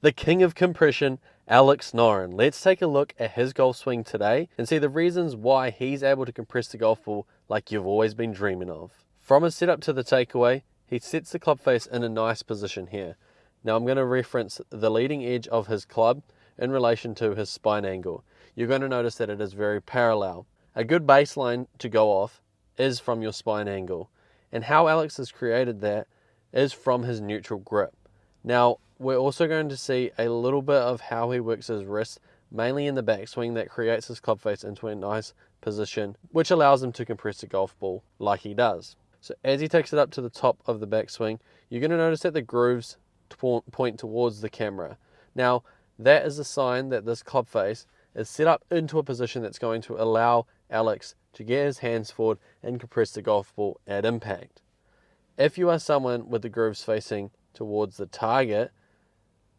The king of compression, Alex Noren. Let's take a look at his golf swing today and see the reasons why he's able to compress the golf ball like you've always been dreaming of. From his setup to the takeaway, he sets the club face in a nice position here. Now I'm going to reference the leading edge of his club in relation to his spine angle. You're going to notice that it is very parallel. A good baseline to go off is from your spine angle. And how Alex has created that is from his neutral grip. Now, we're also going to see a little bit of how he works his wrist, mainly in the backswing, that creates his club face into a nice position, which allows him to compress the golf ball like he does. So as he takes it up to the top of the backswing, you're going to notice that the grooves point towards the camera. Now, that is a sign that this club face is set up into a position that's going to allow Alex to get his hands forward and compress the golf ball at impact. If you are someone with the grooves facing towards the target,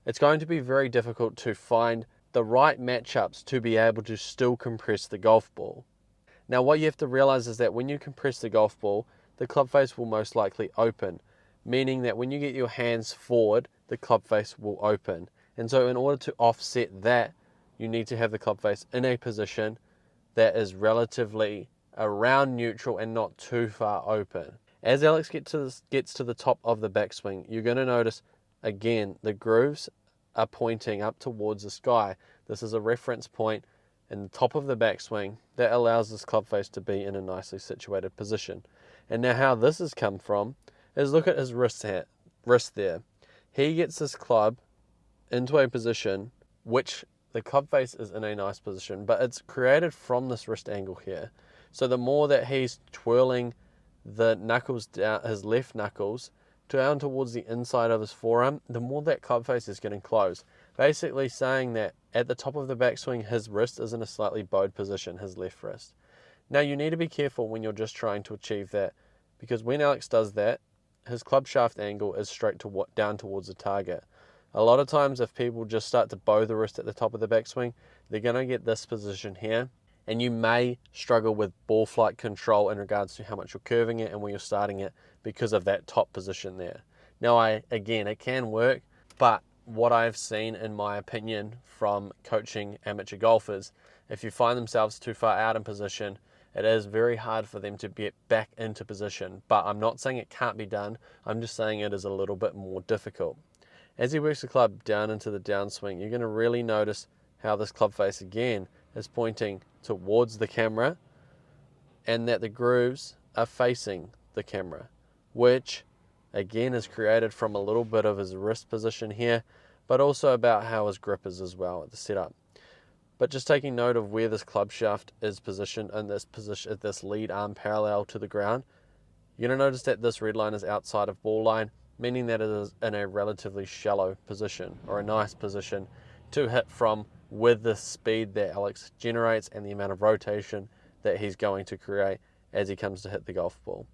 it's going to be very difficult to find the right matchups to be able to still compress the golf ball. Now, what you have to realize is that when you compress the golf ball, the club face will most likely open, meaning that when you get your hands forward, the club face will open. And so in order to offset that, you need to have the club face in a position that is relatively around neutral and not too far open. As Alex gets to the top of the backswing, you're going to notice, again, the grooves are pointing up towards the sky. This is a reference point in the top of the backswing that allows this club face to be in a nicely situated position. And now how this has come from is look at his wrist there. He gets this club into a position which the club face is in a nice position, but it's created from this wrist angle here. So the more that he's twirling the knuckles down, his left knuckles, down towards the inside of his forearm, the more that club face is getting closed. Basically saying that at the top of the backswing, his wrist is in a slightly bowed position, his left wrist. Now you need to be careful when you're just trying to achieve that, because when Alex does that, his club shaft angle is straight down towards the target. A lot of times if people just start to bow the wrist at the top of the backswing, they're going to get this position here, and you may struggle with ball flight control in regards to how much you're curving it and where you're starting it because of that top position there. Now, again, it can work, but what I've seen, in my opinion, from coaching amateur golfers, if you find themselves too far out in position, it is very hard for them to get back into position. But I'm not saying it can't be done, I'm just saying it is a little bit more difficult. As he works the club down into the downswing, you're going to really notice how this club face again is pointing towards the camera, and that the grooves are facing the camera, which again is created from a little bit of his wrist position here, but also about how his grip is as well at the setup. But just taking note of where this club shaft is positioned in this position, at this lead arm parallel to the ground, you're going to notice that this red line is outside of ball line, meaning that it is in a relatively shallow position, or a nice position to hit from, with the speed that Alex generates and the amount of rotation that he's going to create as he comes to hit the golf ball.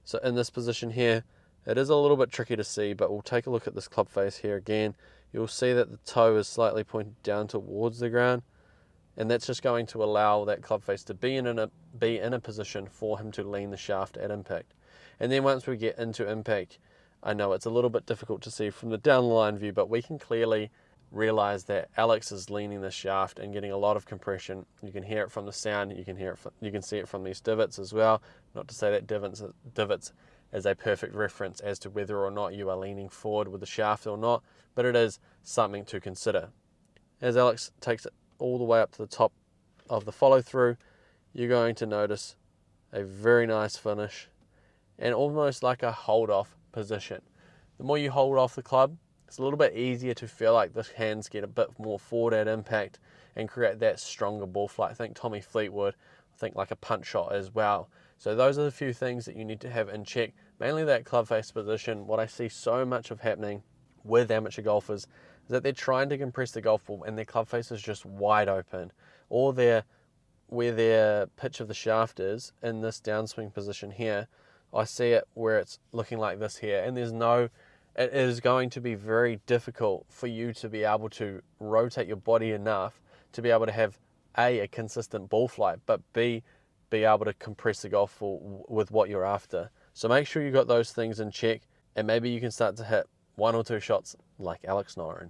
So in this position here, it is a little bit tricky to see, but we'll take a look at this club face here again. You'll see that the toe is slightly pointed down towards the ground, and that's just going to allow that club face to be in a position for him to lean the shaft at impact. And then once we get into impact, I know it's a little bit difficult to see from the down the line view, but we can clearly realize that Alex is leaning the shaft and getting a lot of compression. You can hear it from the sound, you can see it from these divots as well. Not to say that divots is a perfect reference as to whether or not you are leaning forward with the shaft or not, but it is something to consider. As Alex takes it all the way up to the top of the follow through, you're going to notice a very nice finish and almost like a hold off position. The more you hold off the club, it's a little bit easier to feel like the hands get a bit more forward at impact and create that stronger ball flight. I think Tommy Fleetwood, like a punch shot as well. So those are the few things that you need to have in check. Mainly that club face position. What I see so much of happening with amateur golfers is that they're trying to compress the golf ball and their club face is just wide open. Or where their pitch of the shaft is in this downswing position here, I see it where it's looking like this here, and it is going to be very difficult for you to be able to rotate your body enough to be able to have a consistent ball flight, but B, be able to compress the golf ball with what you're after. So make sure you got those things in check, and maybe you can start to hit one or two shots like Alex Noren.